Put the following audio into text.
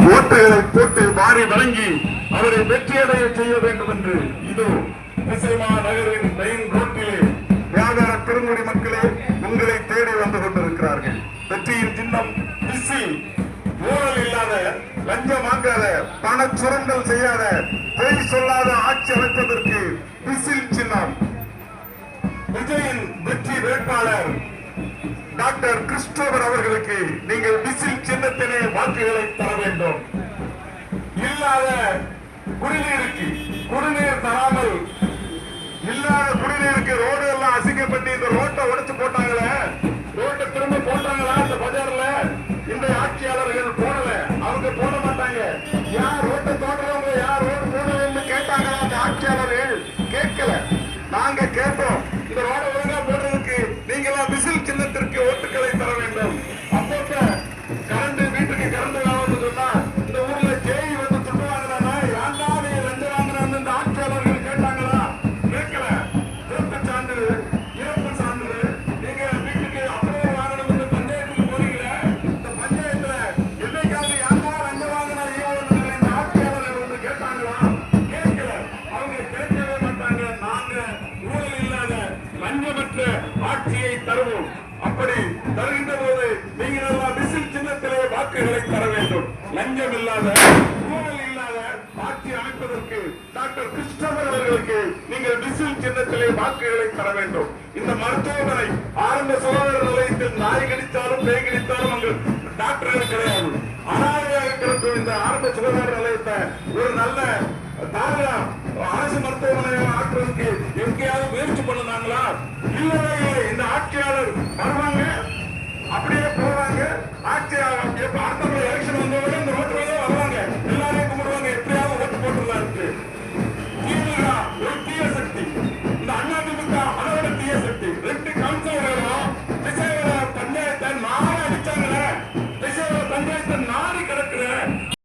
ஓட்டுகளை போட்டு மாறி வழங்கி அவரை வெற்றியடைய செய்ய வேண்டும் என்று இதோ திசைமா நகரின் மெயின் ரோட்டிலே வியாபார பெருங்குடி மக்களே உங்களை தேடி வந்து கொண்டிருக்கிறார்கள். வெற்றியின் சின்னம் விசில். ஊழல் இல்லாத, லஞ்சம் வாங்காத, பண சுரண்டல் செய்யாத, பொய் சொல்லாத ஆட்சி அமைப்பதற்கு விசில் சின்னம். விஜயின் வெற்றி வேட்பாளர் டாக்டர் கிறிஸ்டோபர் அவர்களுக்கு நீங்கள் விசில் சின்னத்திலே வாக்குகளை தர வேண்டும். இல்லாத குடிநீருக்கு குடிநீர் தராமல், இல்லாத குடிநீருக்கு ரோடு எல்லாம் அசிங்கப்பட்டு இந்த ரோட்டை உடைச்சு போட்டாங்களே, ரோட்டை திரும்ப போட்டாங்களா இந்த பஜார்ல? இந்த ஆட்சியாளர்கள் போடல, அவங்க போட மாட்டாங்க. யார் ரோட்டை தோன்றவங்க, யார் ரோடு போடலன்னு கேட்டாங்களா அந்த ஆட்சியாளர்கள்? கேட்கல. நாங்க கேட்டோம், இந்த ரோட ஒழுங்கா போடுறதுக்கு நீங்களாம் விசில் சின்னத்திற்கு ஓட்டுக்களை தர வேண்டும். அப்பப்ப கரண்ட் வீட்டுக்கு கரண்ட் வேணும்னு சொன்னா இந்த ஊர்ல ஜெய் வந்து துண்டு வாங்கினா யாண்டா நீ லஞ்சம் வாங்கினான்னு இந்த ஆட்சியாளர்கள் கேட்டாங்களா? கேட்கல. பிறப்பு சான்றிதழ், இறப்பு சான்றிதழ் நீங்க வீட்டுக்கு அப்படியே வாங்கணும்னு பஞ்சாயத்துக்கு போறீங்களே, இந்த பஞ்சாயத்துல என்னைக்காவது யாண்டா லஞ்சம் வாங்கினா இந்த ஆட்சியாளர்கள் வந்து கேட்டாங்களா? கேட்கல. அவங்க கேட்கவே மாட்டாங்க. நாங்க ஊழல் இல்லாத லஞ்சமற்ற ஆட்சியை தருவோம். அப்படி தருகின்ற போது நீங்கள் எல்லாம் விசில் சின்னத்திலே வாக்குகளை தர வேண்டும். லஞ்சம் இல்லாத, ஊழல் இல்லாத ஆட்சி அமைப்பதற்கு டாக்டர் கிறிஸ்டோபர் அவர்களுக்கு நீங்கள் விசில் சின்னத்திலே வாக்குகளை தர வேண்டும். இந்த மருத்துவமனை ஆரம்ப சுகாதார நிலையத்தில் நாய் கடித்தாலும் பேய் கடித்தாலும் அங்கு டாக்டர்கள் கிடையாது. அனாதையாக கிடக்கும் இந்த ஆரம்ப சுகாதார நிலையத்தை ஒரு நல்ல அரசு மருத்துவமனையாக ஆக்குறதுக்கு எங்கேயாவது முயற்சி பண்ணுனாங்களா? இல்லவே இல்லை. இந்த ஆட்சியாளர் வருவாங்க, அப்படியே போவாங்க. ஆட்சியாளர் அடுத்த எலெக்ஷன்